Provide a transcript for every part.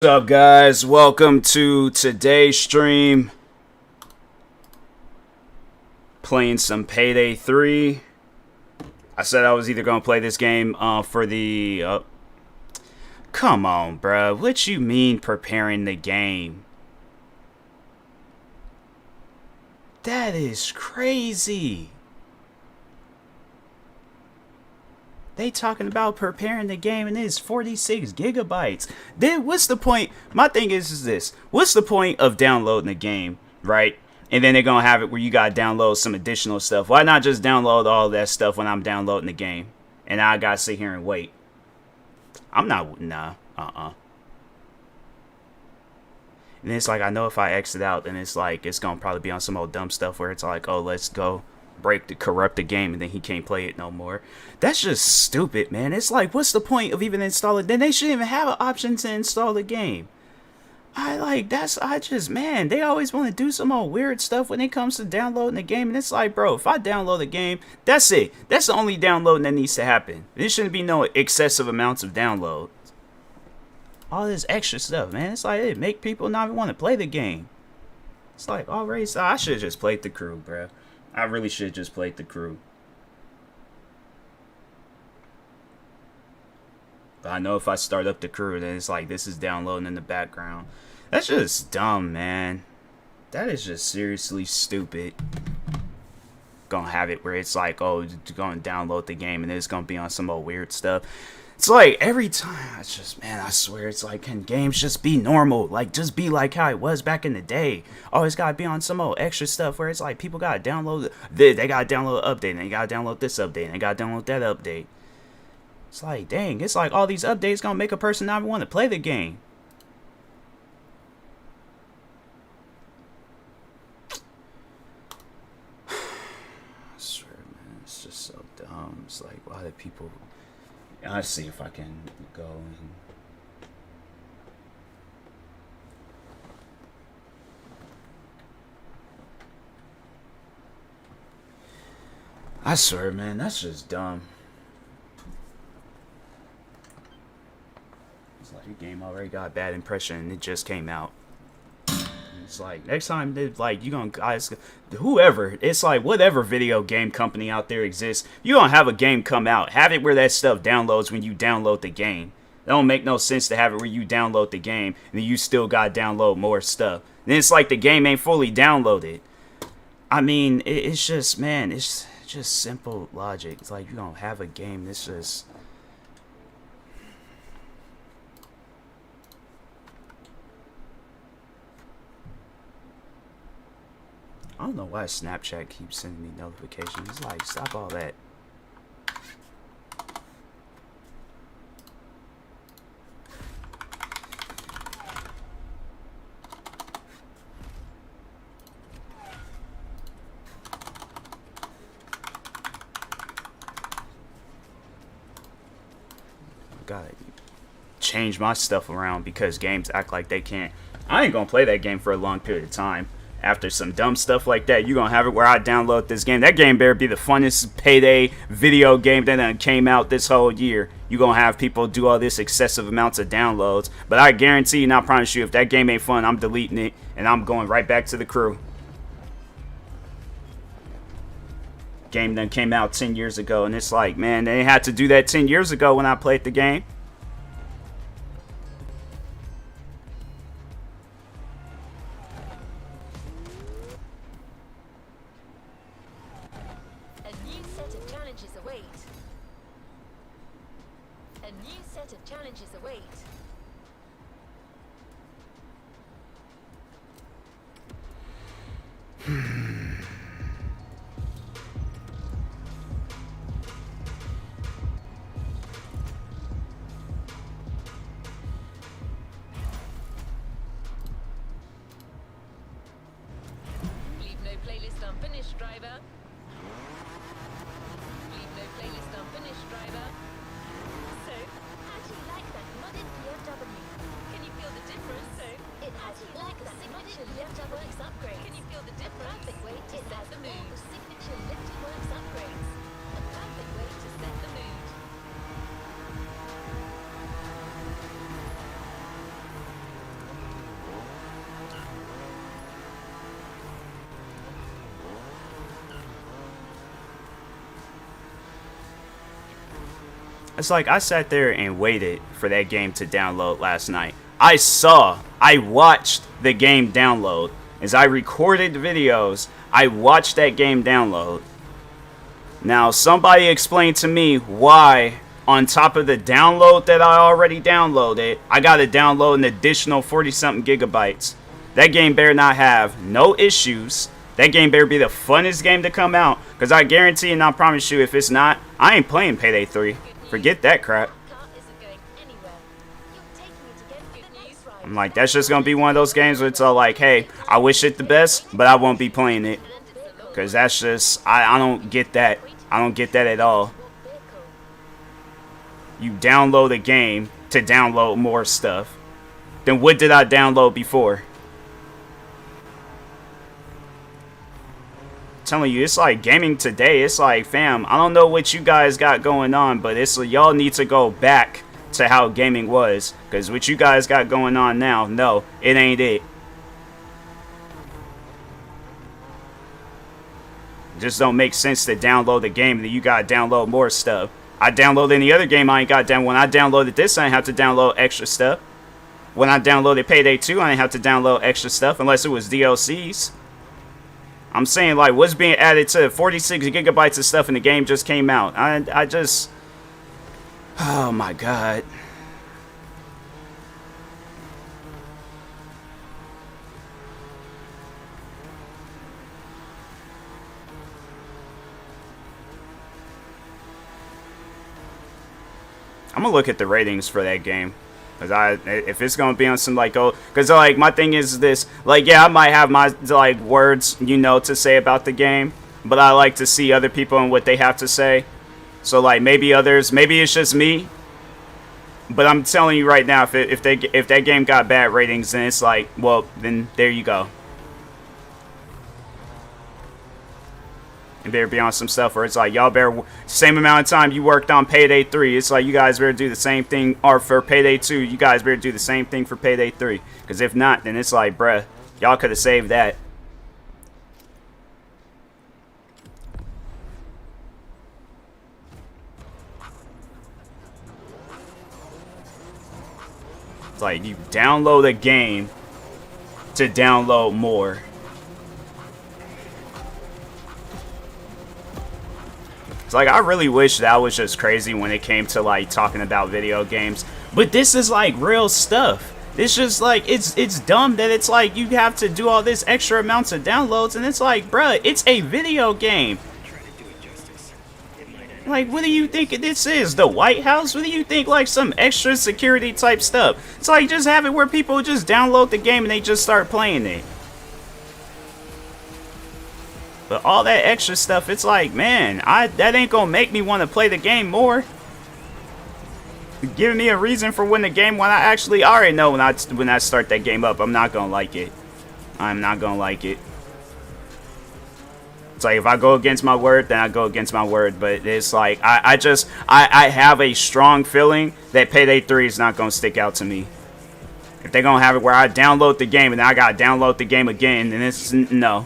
What's up, guys? Welcome to today's stream. Playing some Payday 3. I said I was either gonna play this game for the come on, bruh. What you mean preparing the game? That is crazy. They talking about preparing the game and it's 46 gigabytes. Then what's the point? My thing is this. What's the point of downloading the game, right? And then they're going to have it where you got to download some additional stuff. Why not just download all that stuff when I'm downloading the game? And I got to sit here and wait. I'm not, nah, And it's like, I know if I exit out, then it's like, it's going to probably be on some old dumb stuff where it's like, oh, let's go corrupt the game, and then he can't play it no more. That's just stupid, man. It's like, what's the point of even installing? Then they shouldn't even have an option to install the game. Man, they always want to do some old weird stuff when it comes to downloading the game, and it's like, bro, if I download the game, that's it. That's the only downloading that needs to happen. There shouldn't be no excessive amounts of download. All this extra stuff, man. It's like, it make people not even want to play the game. It's like, already, so I should have just played the crew, bro. I really should have just played the crew. But I know if I start up the crew, then it's like this is downloading in the background. That's just dumb, man. That is just seriously stupid. Gonna have it where it's like, oh, you're gonna download the game and it's gonna be on some old weird stuff. It's like every time, it's just, man, I swear, it's like, can games just be normal? Like, just be like how it was back in the day. Always gotta be on some old extra stuff where it's like people gotta download this, they gotta download an update, and they gotta download this update, and they gotta download that update. It's like, dang, it's like all these updates gonna make a person not want to play the game. I swear, man, it's just so dumb. It's like, why do people... Let's see if I can go and... I swear, man, that's just dumb. It's like, the game already got a bad impression and it just came out. It's like, next time, like, you gonna, guys, whoever, it's like, whatever video game company out there exists, you gonna have a game come out, have it where that stuff downloads when you download the game. It don't make no sense to have it where you download the game, and then you still gotta download more stuff. And it's like the game ain't fully downloaded. I mean, it's just, man, it's just simple logic. It's like, you gonna have a game that's just... I don't know why Snapchat keeps sending me notifications. It's like, stop all that. Gotta change my stuff around because games act like they can't. I ain't gonna play that game for a long period of time. After some dumb stuff like that, you gonna have it where I download this game. That game better be the funnest Payday video game that came out this whole year. You gonna have people do all this excessive amounts of downloads. But I guarantee you, and I promise you, if that game ain't fun, I'm deleting it and I'm going right back to the crew. Game that came out 10 years ago, and it's like, man, they had to do that 10 years ago when I played the game. It's like I sat there and waited for that game to download last night. I watched the game download. As I recorded videos, I watched that game download. Now, somebody explain to me why, on top of the download that I already downloaded, I gotta download an additional 40-something gigabytes. That game better not have no issues. That game better be the funnest game to come out. Because I guarantee and I promise you, if it's not, I ain't playing Payday 3. Forget that crap. I'm like, that's just gonna be one of those games where it's all like, hey, I wish it the best, but I won't be playing it. Because that's just, I don't get that. I don't get that at all. You download a game to download more stuff. Then what did I download before? I'm telling you, it's like gaming today. It's like, fam, I don't know what you guys got going on, but it's like y'all need to go back to how gaming was. Because what you guys got going on now, no, it ain't it. Just don't make sense to download the game and then you gotta download more stuff. I download any other game I ain't got down. When I downloaded this, I didn't have to download extra stuff. When I downloaded Payday 2, I didn't have to download extra stuff unless it was DLCs. I'm saying, like, what's being added to 46 gigabytes of stuff and the game just came out. I just... Oh my god. I'm gonna look at the ratings for that game, cause if it's gonna be on some like, oh, cause like my thing is this, like, yeah, I might have my like words, you know, to say about the game, but I like to see other people and what they have to say. So like maybe others, maybe it's just me, but I'm telling you right now, if that game got bad ratings, then it's like, well, then there you go. And better be on some stuff where it's like, y'all better, same amount of time you worked on Payday 3, it's like you guys better do the same thing, or for Payday 2, you guys better do the same thing for Payday 3. Because if not, then it's like, bruh, y'all could have saved that. It's like you download a game to download more. It's like, I really wish that was just crazy when it came to like talking about video games, but this is like real stuff. It's just like, it's dumb that it's like you have to do all this extra amounts of downloads, and it's like, bruh, it's a video game. Like, what do you think this is? The White House? What do you think, like some extra security type stuff? It's like, just have it where people just download the game and they just start playing it. But all that extra stuff, it's like, man, that ain't gonna make me want to play the game more. Giving me a reason for when I actually already know when I start that game up, I'm not gonna like it. I'm not gonna like it. It's like, if I go against my word, then I go against my word. But it's like, I have a strong feeling that Payday 3 is not gonna stick out to me. If they're gonna have it where I download the game and then I gotta download the game again, then it's, no.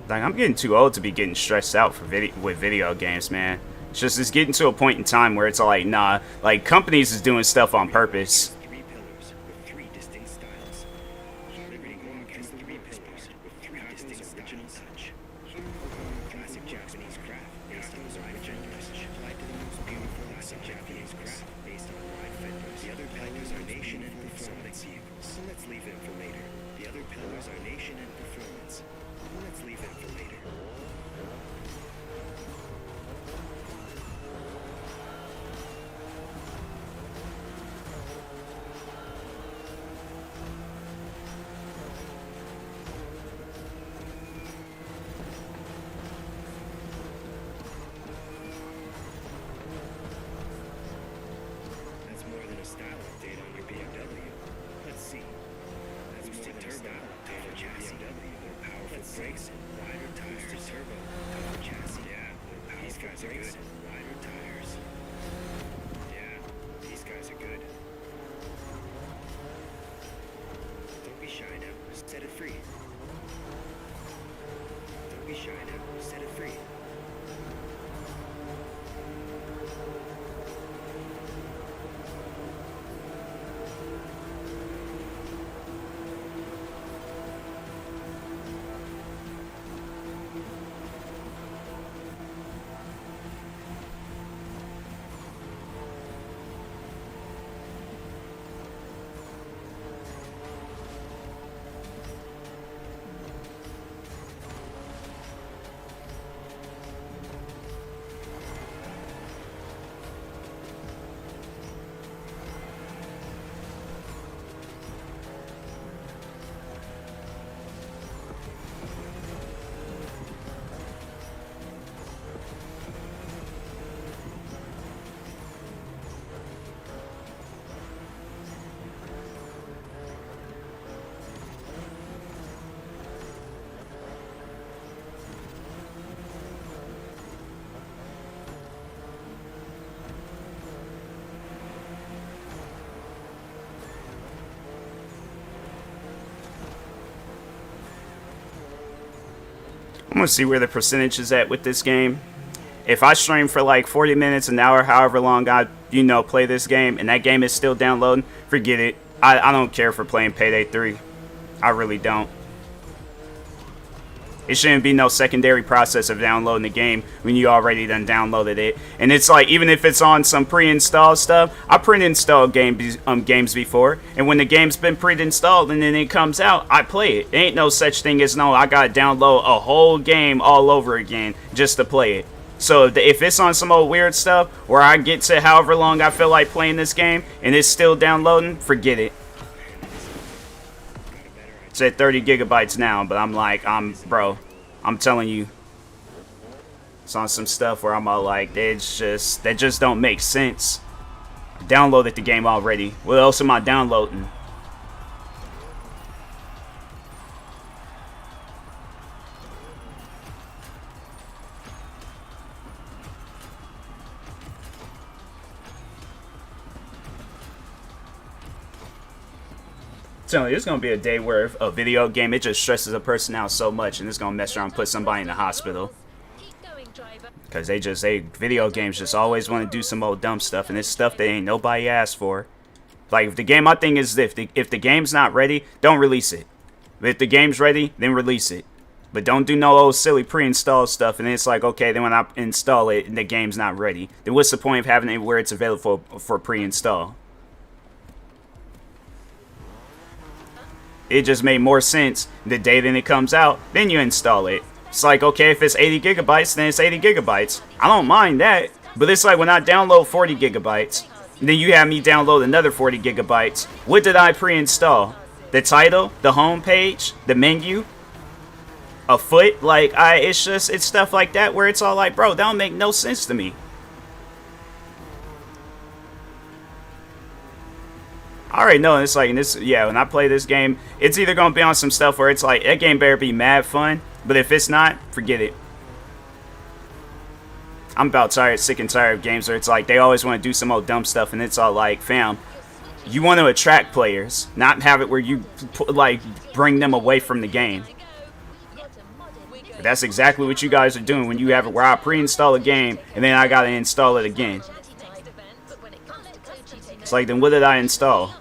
Like, I'm getting too old to be getting stressed out with video games, man. It's getting to a point in time where it's like, nah, like, companies is doing stuff on purpose. style update on your BMW. Let's see. That's boosted turbo, tougher chassis. More powerful brakes, wider tires. Boosted turbo, tougher chassis. Yeah, more powerful brakes, wider tires. Yeah, these guys are good. Don't be shy now. Set it free. Don't be shy now. Set it free. I'm gonna see where the percentage is at with this game. If I stream for like 40 minutes, an hour, however long I, play this game, and that game is still downloading, forget it. I don't care for playing Payday 3. I really don't. It shouldn't be no secondary process of downloading the game when you already done downloaded it. And it's like, even if it's on some pre-installed stuff, I pre-installed games before, and when the game's been pre-installed and then it comes out, I play it. There ain't no such thing as no, I gotta download a whole game all over again just to play it. So if it's on some old weird stuff where I get to however long I feel like playing this game and it's still downloading, forget it. It's at 30 gigabytes now, but I'm like, bro, I'm telling you, it's on some stuff where I'm all like, that just don't make sense. I downloaded the game already. What else am I downloading? So it's gonna be a day where a video game, it just stresses a person out so much, and it's gonna mess around and put somebody in the hospital. Cause video games just always want to do some old dumb stuff, and it's stuff that ain't nobody asked for. Like, if the game, my thing is, if the game's not ready, don't release it. But if the game's ready, then release it. But don't do no old silly pre-installed stuff, and then it's like, okay, then when I install it and the game's not ready, then what's the point of having it where it's available for pre-install? It just made more sense the day that it comes out, then you install it. It's like, okay, if it's 80 gigabytes, then it's 80 gigabytes. I don't mind that. But it's like when I download 40 gigabytes, then you have me download another 40 gigabytes. What did I pre-install? The title, the home page, the menu, a foot? Like, it's stuff like that where it's all like, bro, that don't make no sense to me. I already know it's like, when I play this game, it's either going to be on some stuff where it's like, that game better be mad fun, but if it's not, forget it. I'm about sick and tired of games where it's like, they always want to do some old dumb stuff, and it's all like, fam, you want to attract players, not have it where you, like, bring them away from the game. But that's exactly what you guys are doing when you have it where I pre-install a game, and then I got to install it again. It's like, then what did I install?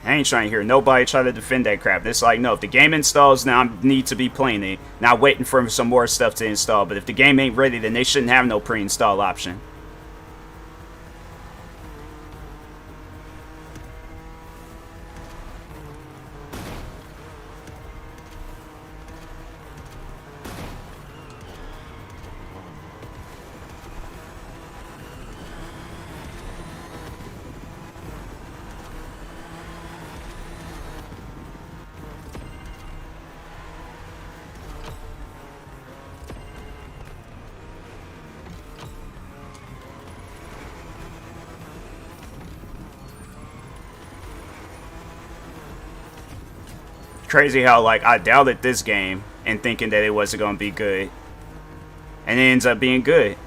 I ain't trying to hear nobody try to defend that crap. It's like, no, if the game installs, now I need to be playing it. Not waiting for some more stuff to install. But if the game ain't ready, then they shouldn't have no pre-install option. Crazy how like I doubted this game and thinking that it wasn't gonna be good, and it ends up being good.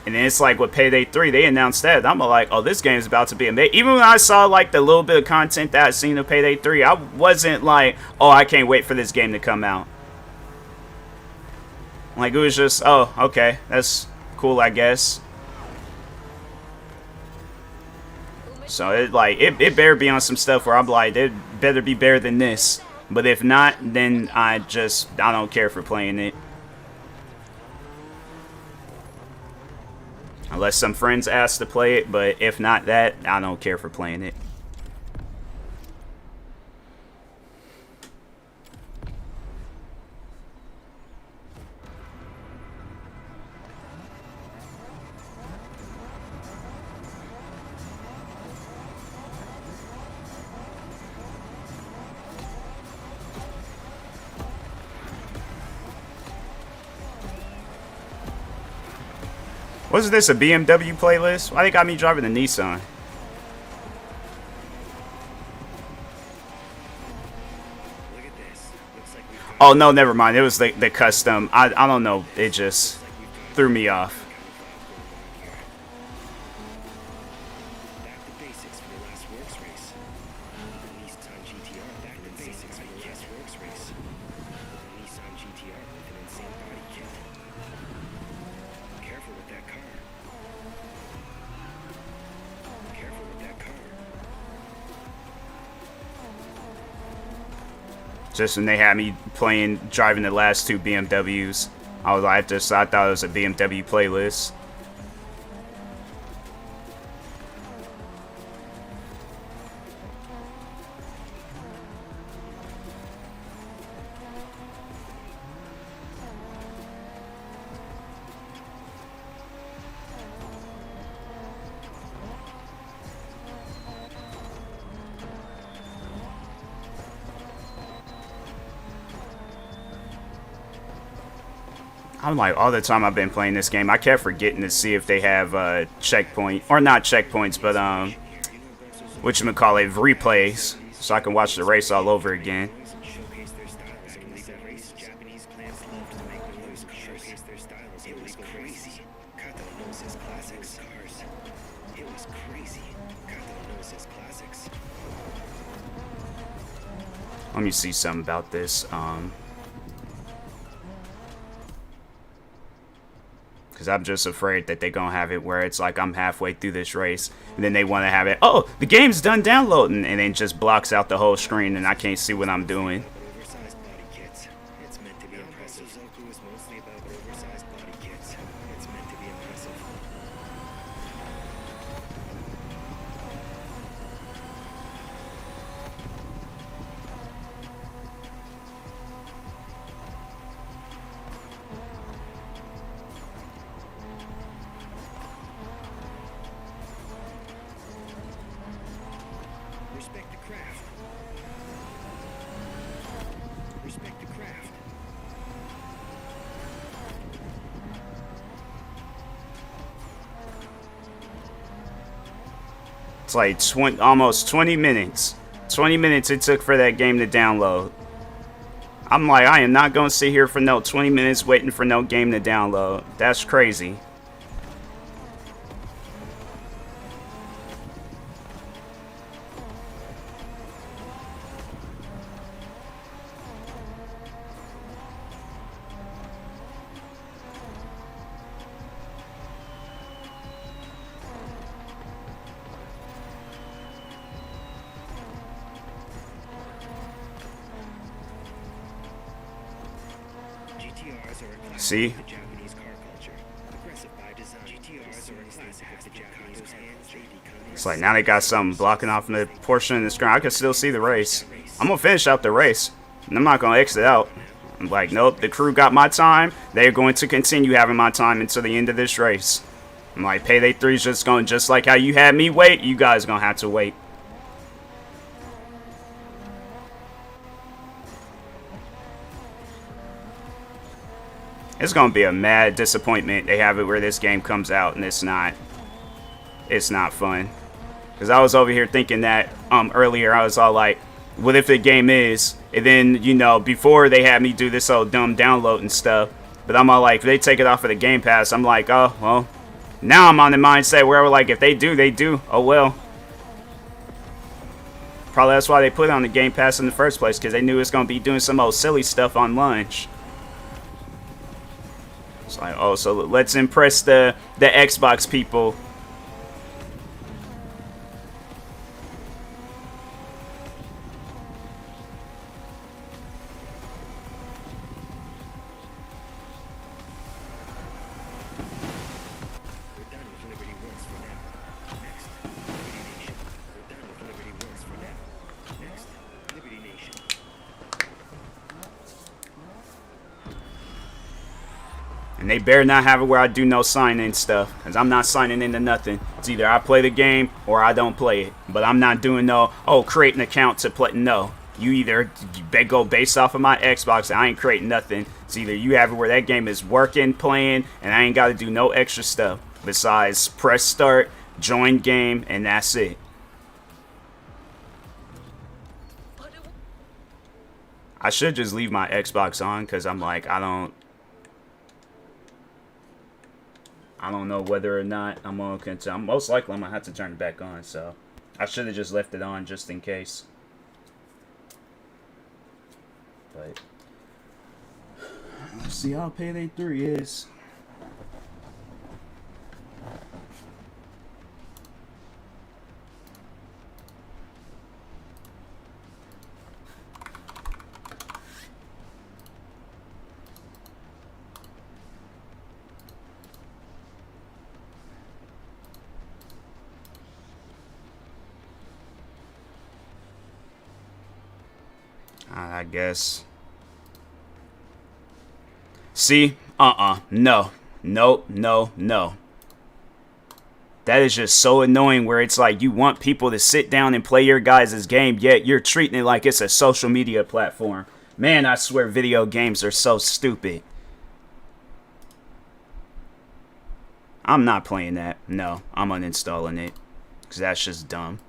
And then it's like with Payday 3, they announced that. And I'm like, oh, this game is about to be amazing. Even when I saw like the little bit of content that I'd seen of Payday 3, I wasn't like, oh, I can't wait for this game to come out. Like, it was just, oh, okay, that's cool, I guess. So it like it better be on some stuff where I'm like, it better be better than this. But if not, then I don't care for playing it. Unless some friends ask to play it, but if not that, I don't care for playing it. Wasn't this a BMW playlist? Why they got me driving the Nissan? Oh no, never mind. It was the custom. I don't know. It just threw me off. Just when they had me driving the last two BMWs, I thought it was a BMW playlist. I'm like, all the time I've been playing this game, I kept forgetting to see if they have checkpoint, or not checkpoints, but whatchamacallit, replays, so I can watch the race all over again. Let me see something about this. Because I'm just afraid that they're going to have it where it's like I'm halfway through this race, and then they want to have it, oh, the game's done downloading, and then just blocks out the whole screen, and I can't see what I'm doing. It's like almost 20 minutes. 20 minutes it took for that game to download. I'm like, I am not going to sit here for no 20 minutes waiting for no game to download. That's crazy. See? It's like now they got something blocking off the portion of the screen. I can still see the race. I'm gonna finish out the race, and I'm not gonna exit out. I'm like, nope, the crew got my time. They're going to continue having my time until the end of this race. I'm like, Payday 3 is just going, just like how you had me wait, you guys gonna have to wait. It's gonna be a mad disappointment. They have it where this game comes out and it's not fun. Because I was over here thinking that earlier, I was all like, what if the game is? And then, you know, before they had me do this whole dumb download and stuff. But I'm all like, if they take it off of the Game Pass, I'm like, oh, well. Now I'm on the mindset where we're like, if they do, they do. Oh, well. Probably that's why they put it on the Game Pass in the first place, because they knew it's going to be doing some old silly stuff on launch. It's like, oh, so let's impress the Xbox people. And they better not have it where I do no sign-in stuff, because I'm not signing into nothing. It's either I play the game or I don't play it. But I'm not doing no, oh, create an account to play. No. You either go based off of my Xbox, and I ain't creating nothing. It's either you have it where that game is working, playing, and I ain't got to do no extra stuff besides press start, join game, and that's it. I should just leave my Xbox on, because I'm like, I don't know whether or not I'm going to continue. Most likely I'm going to have to turn it back on, so I should have just left it on just in case. But let's see how Payday 3 is. I guess. See? No. No, no, no. That is just so annoying where it's like you want people to sit down and play your guys' game, yet you're treating it like it's a social media platform. Man, I swear video games are so stupid. I'm not playing that. No, I'm uninstalling it. Because that's just dumb.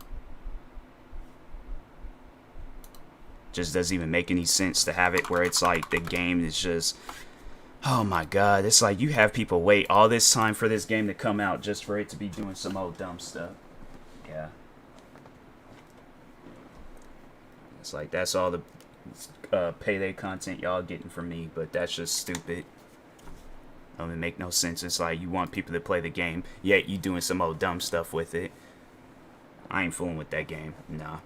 Just doesn't even make any sense to have it where it's like the game is just, oh my god, it's like you have people wait all this time for this game to come out just for it to be doing some old dumb stuff. Yeah, it's like that's all the Payday content y'all getting from me, but that's just stupid. Doesn't make no sense. It's like you want people to play the game, yet you doing some old dumb stuff with it. I ain't fooling with that game. Nah.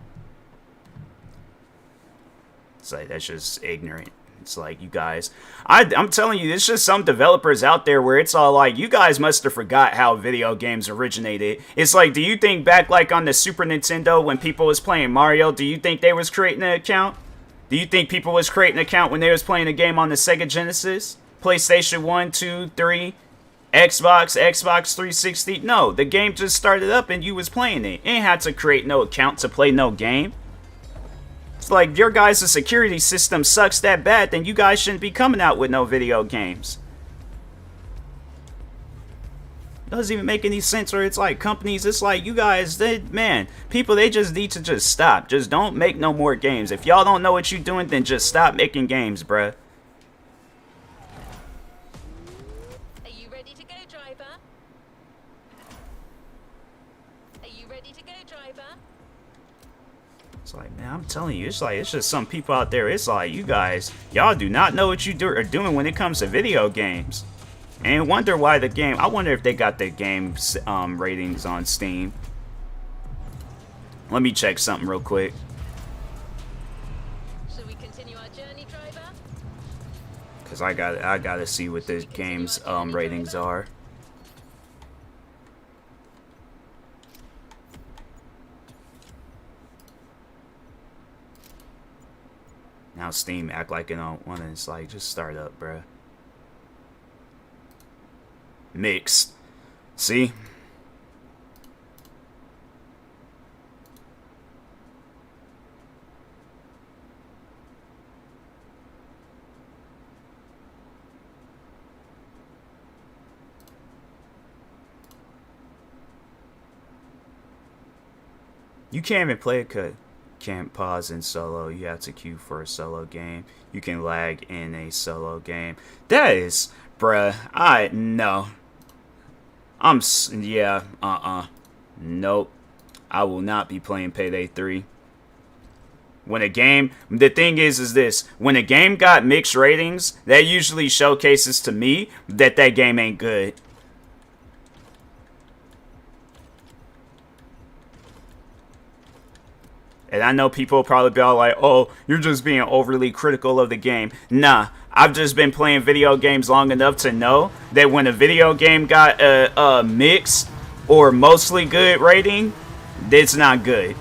It's like, that's just ignorant. It's like, you guys, I'm telling you, there's just some developers out there where it's all like, you guys must have forgot how video games originated. It's like, do you think back like on the Super Nintendo when people was playing Mario, do you think they was creating an account? Do you think people was creating an account when they was playing a game on the Sega Genesis? PlayStation 1, 2, 3, Xbox 360? No, the game just started up and you was playing it. You ain't had to create no account to play no game. It's like, your guys' security system sucks that bad, then you guys shouldn't be coming out with no video games. Doesn't even make any sense where it's like companies, it's like, you guys, people, they just need to just stop. Just don't make no more games. If y'all don't know what you're doing, then just stop making games, bruh. Are you ready to go, driver? Are you ready to go, driver? It's like, man, I'm telling you, it's like, it's just some people out there, it's like, you guys, y'all do not know what you are doing when it comes to video games. And wonder why the game, I wonder if they got the game's ratings on Steam. Let me check something real quick. Shall we continue our journey, driver? Because I gotta see what this game's ratings are. Now Steam act like it don't want to. It's like, just start up, bruh. Mixed. See? You can't even play it, cut. Can't pause in solo. You have to queue for a solo game. You can lag in a solo game. That is, bruh. No. Yeah. Nope. I will not be playing Payday 3. When a game, the thing is this, when a game got mixed ratings, that usually showcases to me that that game ain't good. And I know people probably be all like, oh, you're just being overly critical of the game. Nah, I've just been playing video games long enough to know that when a video game got a mixed or mostly good rating, it's not good.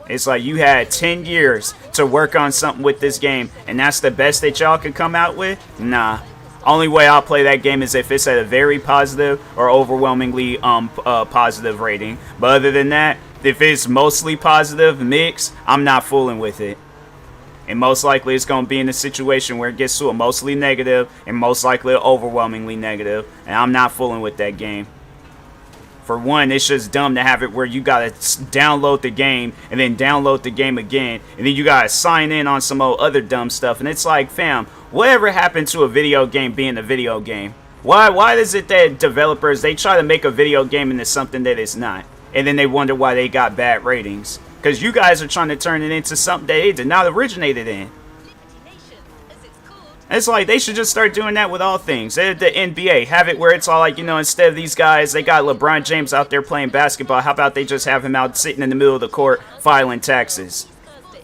It's like you had 10 years to work on something with this game, and that's the best that y'all can come out with? Nah. Only way I'll play that game is if it's at a very positive or overwhelmingly positive rating. But other than that, if it's mostly positive, mix, I'm not fooling with it. And most likely it's going to be in a situation where it gets to a mostly negative and most likely overwhelmingly negative. And I'm not fooling with that game. For one, it's just dumb to have it where you gotta download the game and then download the game again, and then you gotta sign in on some old other dumb stuff. And it's like, fam, whatever happened to a video game being a video game? Why is it that developers, they try to make a video game into something that it's not, and then they wonder why they got bad ratings? Because you guys are trying to turn it into something that they did not originate it in. It's like they should just start doing that with all things. The NBA, have it where it's all like, you know, instead of these guys, they got LeBron James out there playing basketball. How about they just have him out sitting in the middle of the court filing taxes,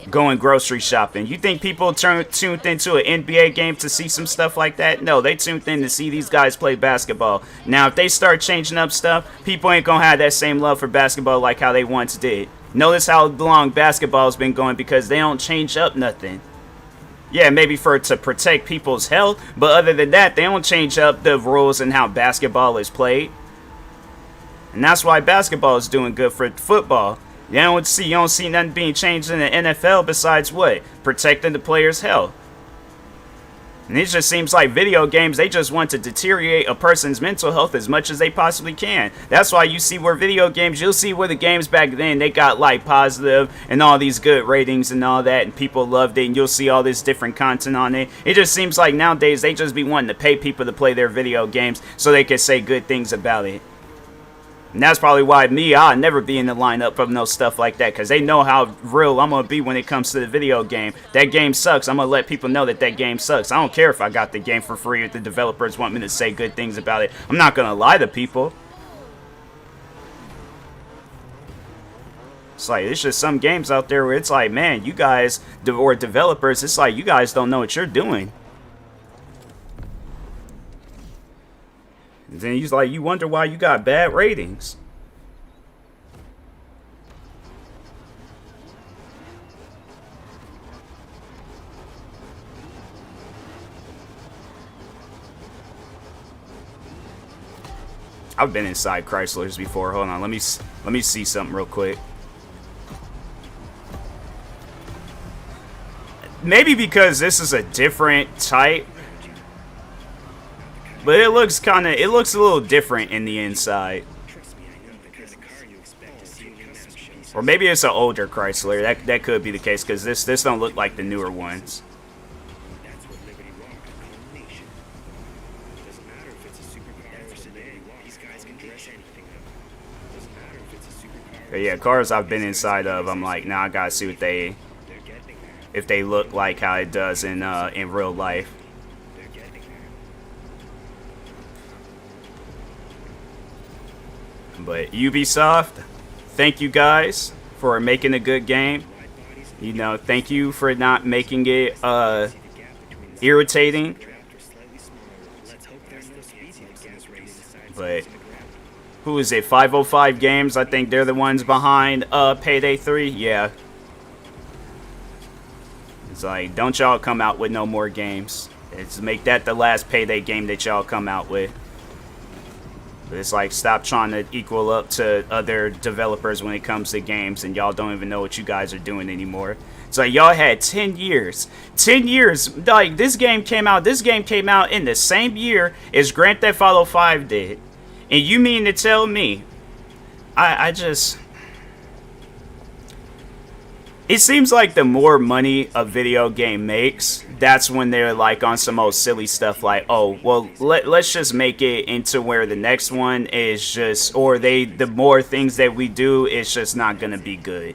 going grocery shopping? You think people tuned into an NBA game to see some stuff like that? No, they tuned in to see these guys play basketball. Now, if they start changing up stuff, people ain't gonna have that same love for basketball like how they once did. Notice how long basketball's been going because they don't change up nothing. Yeah, maybe to protect people's health, but other than that, they don't change up the rules and how basketball is played. And that's why basketball is doing good for football. You don't see nothing being changed in the NFL besides what? Protecting the players' health. And it just seems like video games, they just want to deteriorate a person's mental health as much as they possibly can. That's why you see where video games, you'll see where the games back then, they got like positive and all these good ratings and all that, and people loved it, and you'll see all this different content on it. It just seems like nowadays they just be wanting to pay people to play their video games so they can say good things about it. And that's probably why I'll never be in the lineup of no stuff like that, because they know how real I'm going to be when it comes to the video game. That game sucks. I'm going to let people know that that game sucks. I don't care if I got the game for free, if the developers want me to say good things about it. I'm not going to lie to people. It's like, it's just some games out there where it's like, man, you guys, or developers, it's like, you guys don't know what you're doing. And then he's like, you wonder why you got bad ratings. I've been inside Chryslers before. Hold on, let me see something real quick. Maybe because this is a different type. But it looks a little different in the inside. Or maybe it's an older Chrysler. That could be the case, because this don't look like the newer ones. But yeah, cars I've been inside of, I'm like, nah, I gotta see what if they look like how it does in real life. But Ubisoft, thank you guys for making a good game. You know, thank you for not making it irritating. But who is it? 505 Games. I think they're the ones behind Payday 3. Yeah. It's like, don't y'all come out with no more games. It's make that the last Payday game that y'all come out with. But it's like, stop trying to equal up to other developers when it comes to games, and y'all don't even know what you guys are doing anymore. It's like, y'all had 10 years. 10 years. Like, this game came out in the same year as Grand Theft Auto 5 did. And you mean to tell me, I just... It seems like the more money a video game makes, that's when they're like on some old silly stuff like, oh, well, let's just make it into where the next one is just, or the more things that we do, it's just not gonna be good.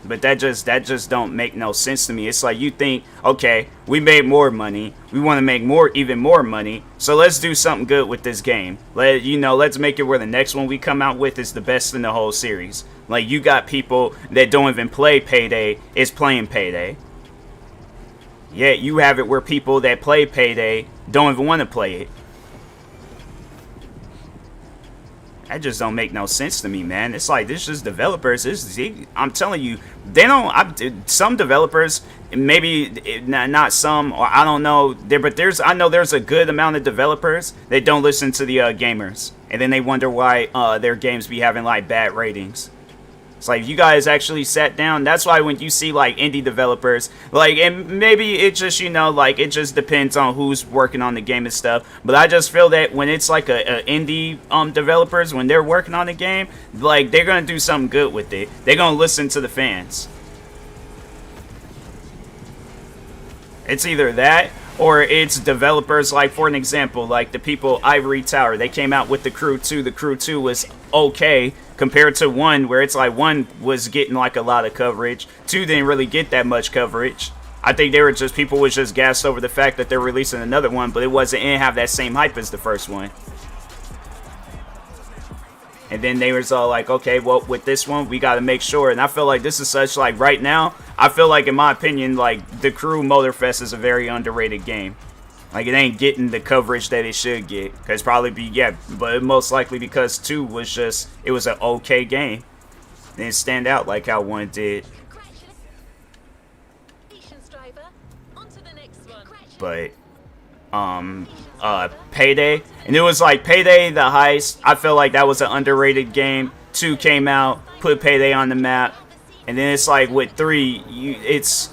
But that just don't make no sense to me. It's like, you think, okay, we made more money, we want to make even more money, so let's do something good with this game. Let's make it where the next one we come out with is the best in the whole series. Like, you got people that don't even play Payday is playing Payday. Yeah, you have it where people that play Payday don't even want to play it. That just don't make no sense to me, man. It's like, this is developers. I'm telling you, they don't. Some developers, maybe not some, or I don't know. But I know there's a good amount of developers that don't listen to the gamers, and then they wonder why their games be having like bad ratings. It's like, you guys actually sat down. That's why when you see like indie developers, like, and maybe it just, like, it just depends on who's working on the game and stuff. But I just feel that when it's like a indie developers, when they're working on the game, like, they're gonna do something good with it. They're gonna listen to the fans. It's either that, or it's developers, like, for an example, like the people Ivory Tower, they came out with the Crew 2. The Crew 2 was okay compared to 1, where it's like 1 was getting like a lot of coverage. 2 didn't really get that much coverage. I think people was just gassed over the fact that they're releasing another one, but it didn't have that same hype as the first one. And then they was all like, okay, well, with this one, we got to make sure. And I feel like this is such, like, right now, I feel like, in my opinion, like, the Crew MOTORFEST is a very underrated game. Like, it ain't getting the coverage that it should get. Because but most likely because 2 was just, it was an okay game. It didn't stand out like how 1 did. But, Payday, and it was like Payday the Heist. I feel like that was an underrated game. 2 came out, put Payday on the map, and then it's like with 3, it's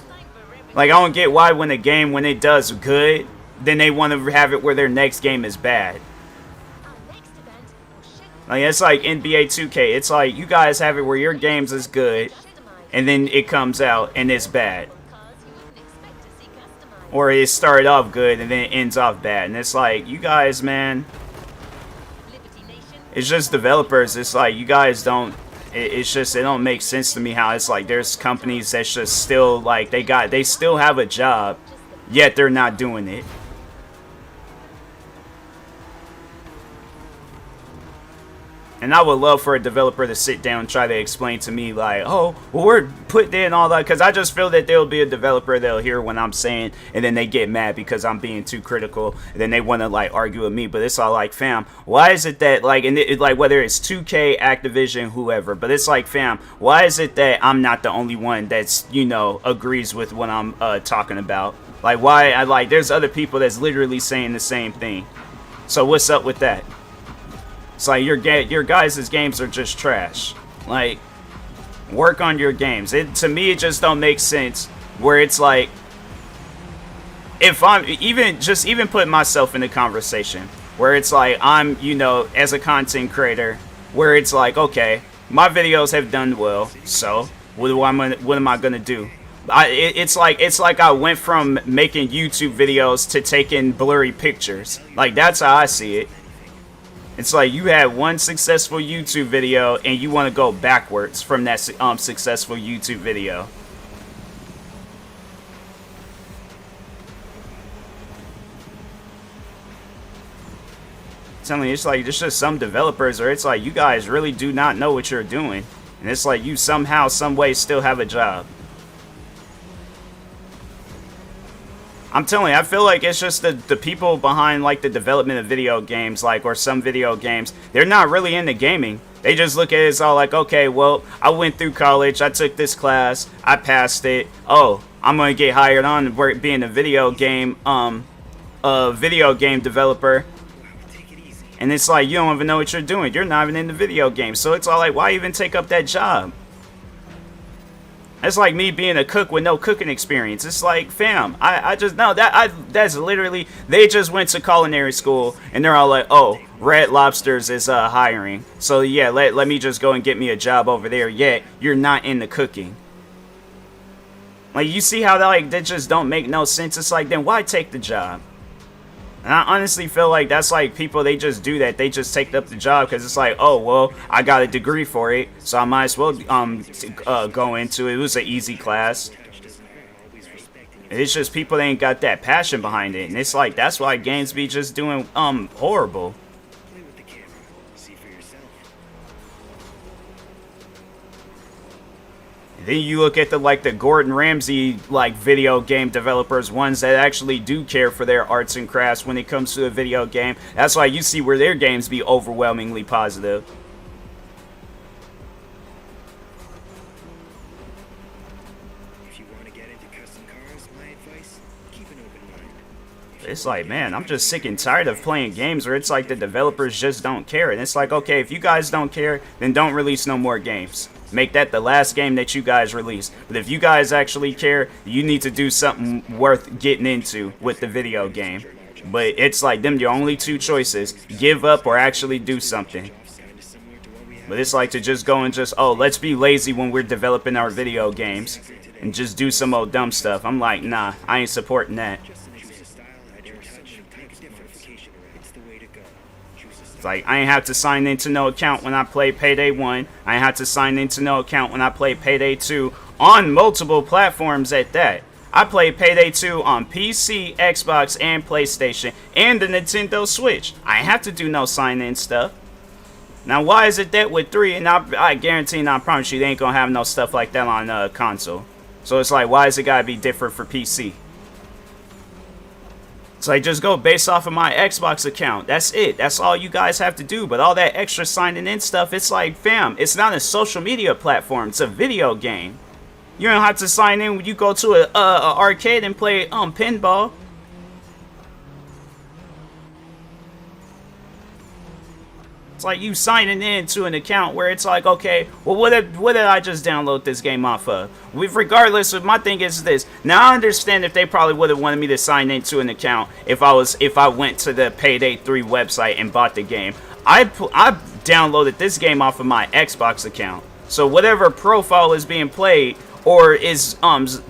like, I don't get why when it does good, then they want to have it where their next game is bad. Like, it's like NBA 2K. It's like, you guys have it where your games is good, and then it comes out and it's bad. Or it started off good and then it ends off bad. And it's like, you guys, man, it's just developers. It's like, you guys don't, it don't make sense to me how it's like there's companies that's just still like, they still have a job, yet they're not doing it. And I would love for a developer to sit down and try to explain to me, like, oh, well, we're putting in all that. Because I just feel that there'll be a developer that'll hear what I'm saying, and then they get mad because I'm being too critical. And then they want to, like, argue with me. But it's all like, fam, why is it that, like, and like, whether it's 2K, Activision, whoever. But it's like, fam, why is it that I'm not the only one that's, agrees with what I'm talking about? Like, why, there's other people that's literally saying the same thing. So what's up with that? It's like, your guys' games are just trash. Like, work on your games. To me, it just don't make sense where it's like, if I'm even putting myself in the conversation where it's like, I'm, as a content creator, where it's like, okay, my videos have done well, so what am I gonna do? It's like I went from making YouTube videos to taking blurry pictures. Like, that's how I see it. It's like you had one successful YouTube video and you want to go backwards from that successful YouTube video. Telling you, it's like, there's just some developers, or it's like, you guys really do not know what you're doing, and it's like you somehow, some way, still have a job. I'm telling you, I feel like it's just the people behind, like, the development of video games, like, or some video games, they're not really into gaming. They just look at it as all like, okay, well, I went through college, I took this class, I passed it, oh, I'm gonna get hired on to being a video game a video game developer, Wow, take it easy. and it's like, you don't even know what you're doing. You're not even in the video game. So it's all like, why even take up that job? That's like me being a cook with no cooking experience. It's like, fam, I just know that's literally, they just went to culinary school and they're all like, oh, Red Lobsters is hiring. So yeah, let me just go and get me a job over there. Yet you're not in the cooking. Like, you see how that just don't make no sense. It's like, then why take the job? And I honestly feel like that's like people, they just do that. They just take up the job because it's like, oh, well, I got a degree for it, so I might as well go into it. It was an easy class. It's just people, they ain't got that passion behind it. And it's like, that's why games be just doing horrible. Play with the camera. See for yourself. Then you look at the Gordon Ramsay video game developers, ones that actually do care for their arts and crafts when it comes to a video game. That's why you see where their games be overwhelmingly positive. If you want to get into custom cars, my advice, keep an open mind. It's like, man, I'm just sick and tired of playing games where it's like the developers just don't care. And it's like, okay, if you guys don't care, then don't release no more games. Make that the last game that you guys release. But if you guys actually care, you need to do something worth getting into with the video game. But it's like, them your only two choices. Give up or actually do something. But it's like to just go and just, oh, let's be lazy when we're developing our video games. And just do some old dumb stuff. I'm like, nah, I ain't supporting that. Choose a style at your touch. Make a difference. It's the way to go. Choose a It's like, I ain't have to sign into no account when I play Payday 1. I ain't have to sign into no account when I play Payday 2 on multiple platforms at that. I played Payday 2 on PC, Xbox, and PlayStation, and the Nintendo Switch. I ain't have to do no sign-in stuff. Now, why is it that with 3, and I guarantee and I promise you, they ain't gonna have no stuff like that on console. So it's like, why is it gotta be different for PC? It's like, just go based off of my Xbox account. That's it. That's all you guys have to do. But all that extra signing in stuff, it's like, fam, it's not a social media platform. It's a video game. You don't have to sign in when you go to a arcade and play pinball. It's like you signing in to an account where it's like, okay, well, what did I just download this game off of? Regardless of, my thing is this. Now I understand if they probably would have wanted me to sign into an account if I went to the Payday 3 website and bought the game. I downloaded this game off of my Xbox account. So whatever profile is being played or is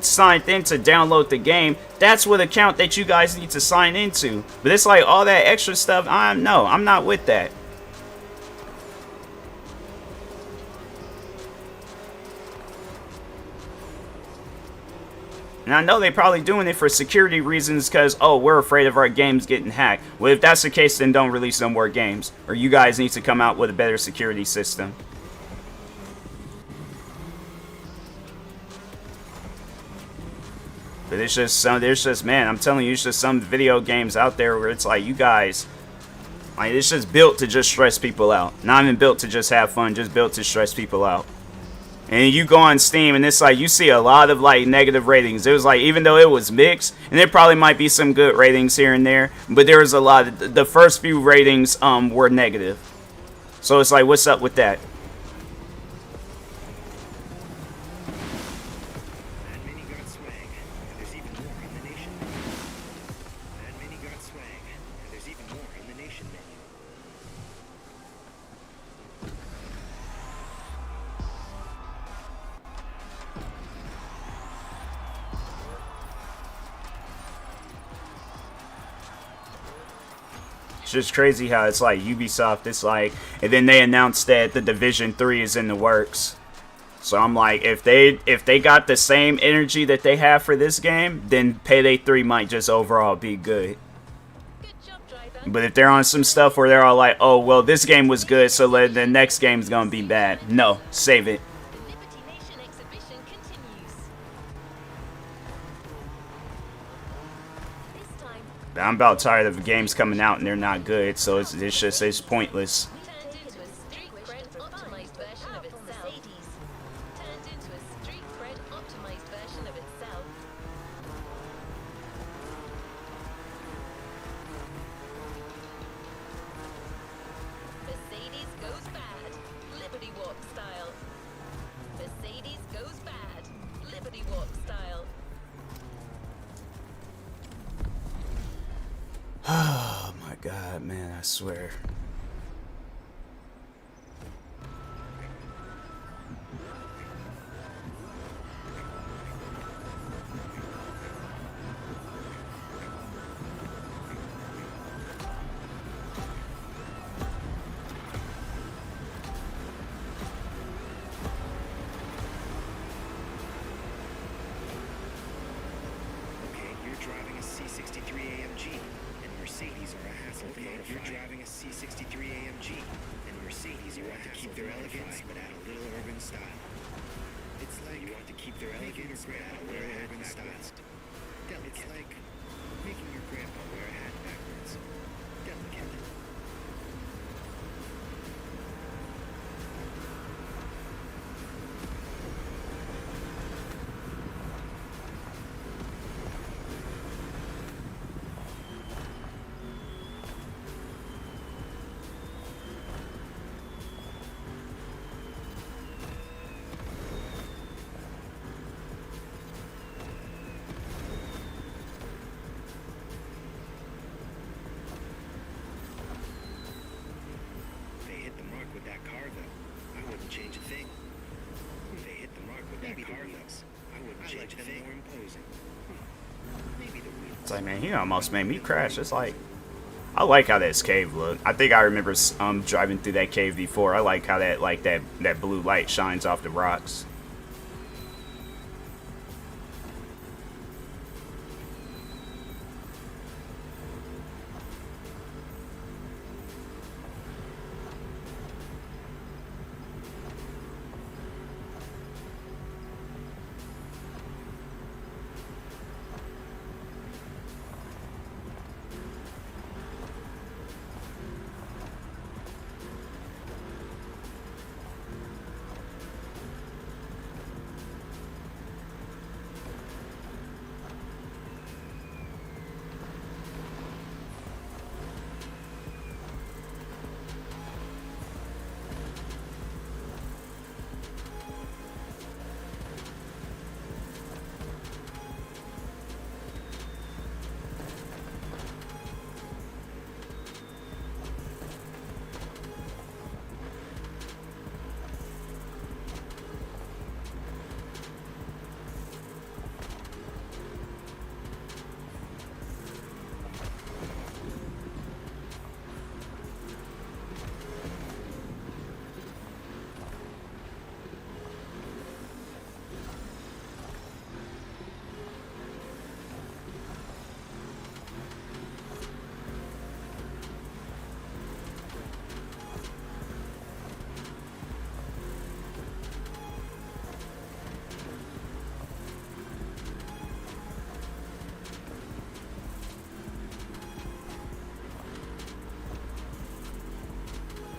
signed in to download the game, that's what account that you guys need to sign into. But it's like all that extra stuff, I'm not with that. And I know they're probably doing it for security reasons because, oh, we're afraid of our games getting hacked. Well, if that's the case, then don't release no more games. Or you guys need to come out with a better security system. But it's just there's just, man, I'm telling you, it's just some video games out there where it's like, you guys, like, it's just built to just stress people out. Not even built to just have fun, just built to stress people out. And you go on Steam and it's like, you see a lot of negative ratings. It was like, even though it was mixed, and there probably might be some good ratings here and there, but there was a lot of, the first few ratings were negative. So it's like, what's up with that? That mini got swag, and there's even more in the nation. That mini got swag, and there's even more in the nation menu. It's just crazy how it's like Ubisoft, it's like, and then they announced that the Division 3 is in the works. So I'm like, if they got the same energy that they have for this game, then Payday 3 might just overall be good. Good job, driver. But if they're on some stuff where they're all like, oh, well, this game was good, so the next game's gonna be bad. No, save it. The Liberty Nation exhibition continues. This time, I'm about tired of games coming out and they're not good, so it's pointless. turned into a street cred optimized version of itself. Turned into a street cred optimized version of itself. I swear. Okay, you're driving a C63 AMG, and Mercedes are a hassle to modify. You're driving a C63 AMG, and Mercedes are want to keep their elegance, but add a little urban style. It's like you want to keep their elegance, but add a little urban style. It's like making your grandpa wear a hat backwards. Delicate. They hit the mark with that car, though. I wouldn't change a thing. They hit the mark with that car, though. I wouldn't change a thing. More imposing. Maybe the wheels. It's like, man, he almost made me crash. It's like, I like how this cave look. I think I remember driving through that cave before. I like how that blue light shines off the rocks.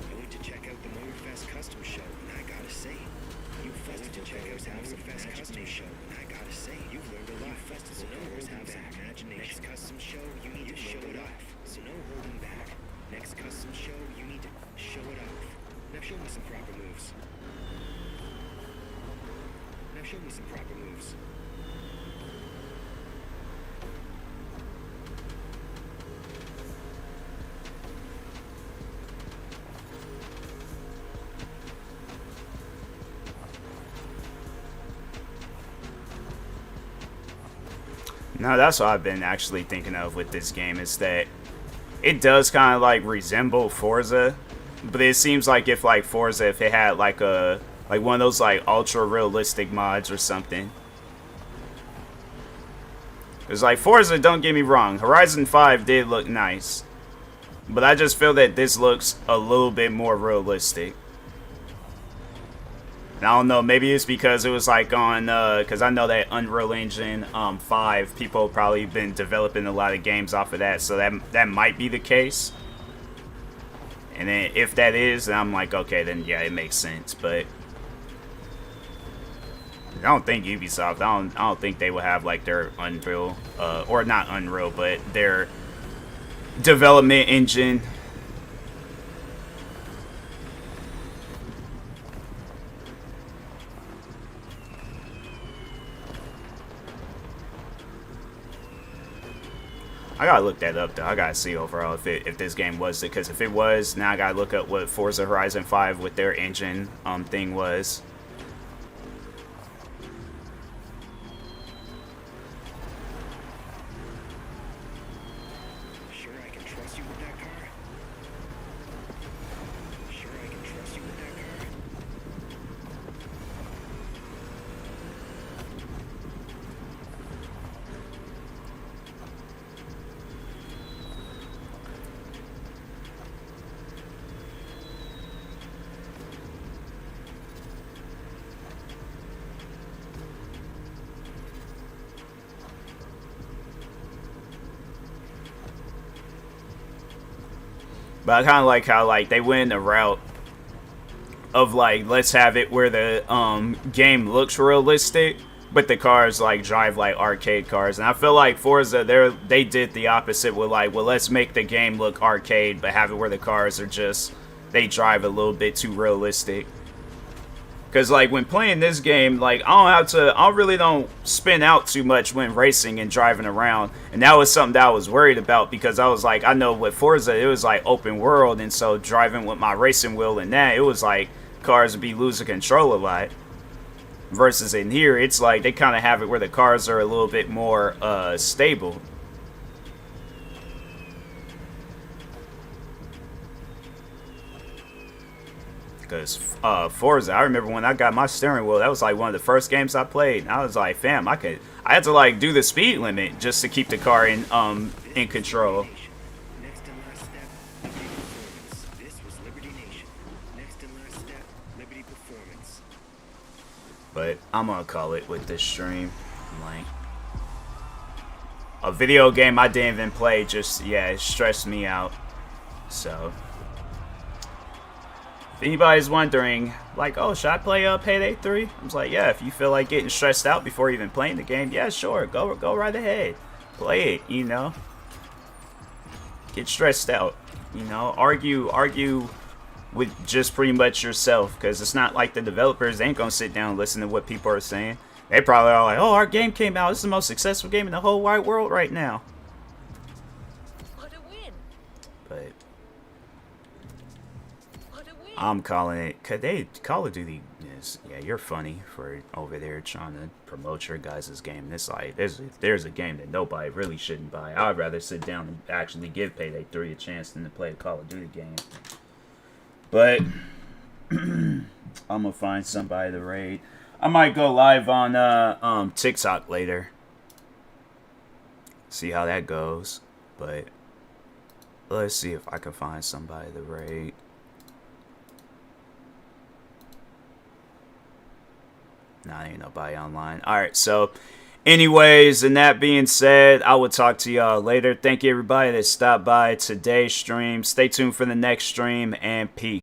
I went to check out the MOTORFEST custom show, and I gotta say, you festivals check out the MOTORFEST custom show, and I gotta say, you've learned a lot. Festival goers have some imagination. Next custom show, you need to show it off. So no holding back. Next custom show, you need to show it off. Now show me some proper moves. Now show me some proper moves. No, that's what I've been actually thinking of with this game, is that it does kind of like resemble Forza, but it seems like if like Forza, if it had like one of those like ultra realistic mods or something. It's like Forza, don't get me wrong, Horizon 5 did look nice, but I just feel that this looks a little bit more realistic. And I don't know, maybe it's because it was like on, because I know that Unreal Engine 5, people probably been developing a lot of games off of that, so that might be the case. And then if that is, then I'm like, okay, then yeah, it makes sense. But I don't think Ubisoft, I don't think they will have like their Unreal, or not Unreal, but their development engine. I gotta look that up though. I gotta see overall if this game was it, because if it was, now I gotta look up what Forza Horizon 5 with their engine thing was. Sure I can trust you with that car? Sure I can trust you with that car? But I kind of like how like they went the route of like, let's have it where the game looks realistic, but the cars like drive like arcade cars. And I feel like Forza, they did the opposite with like, well, let's make the game look arcade, but have it where the cars are just, they drive a little bit too realistic. Because like when playing this game, like I really don't spin out too much when racing and driving around. And that was something that I was worried about, because I was like, I know with Forza it was like open world, and so driving with my racing wheel and that, it was like cars would be losing control a lot. Versus in here, it's like they kind of have it where the cars are a little bit more stable. Because Forza, I remember when I got my steering wheel, that was like one of the first games I played. And I was like, fam, I had to like do the speed limit just to keep the car in control. Next and last step, Liberty Performance. This was Liberty Nation. Next and last step, Liberty Performance. But I'm gonna call it with this stream. Like, a video game I didn't even play, just, yeah, it stressed me out. So, if anybody's wondering, like, oh, should I play Payday 3? I was like, yeah, if you feel like getting stressed out before even playing the game, yeah, sure, go right ahead. Play it, you know. Get stressed out, you know. Argue with just pretty much yourself, because it's not like the developers, they ain't gonna sit down and listen to what people are saying. They probably are like, oh, our game came out, it's the most successful game in the whole wide world right now. What a win! But What a win! I'm calling it, cause Call of Duty is, yeah, you're funny for over there trying to promote your guys' game. It's like, there's a game that nobody really shouldn't buy. I'd rather sit down and actually give Payday 3 a chance than to play a Call of Duty game. But I'm gonna find somebody to raid. I might go live on TikTok later. See how that goes. But let's see if I can find somebody to raid. Nah, ain't nobody online. Alright, so anyways, and that being said, I will talk to y'all later. Thank you everybody that stopped by today's stream. Stay tuned for the next stream, and peace.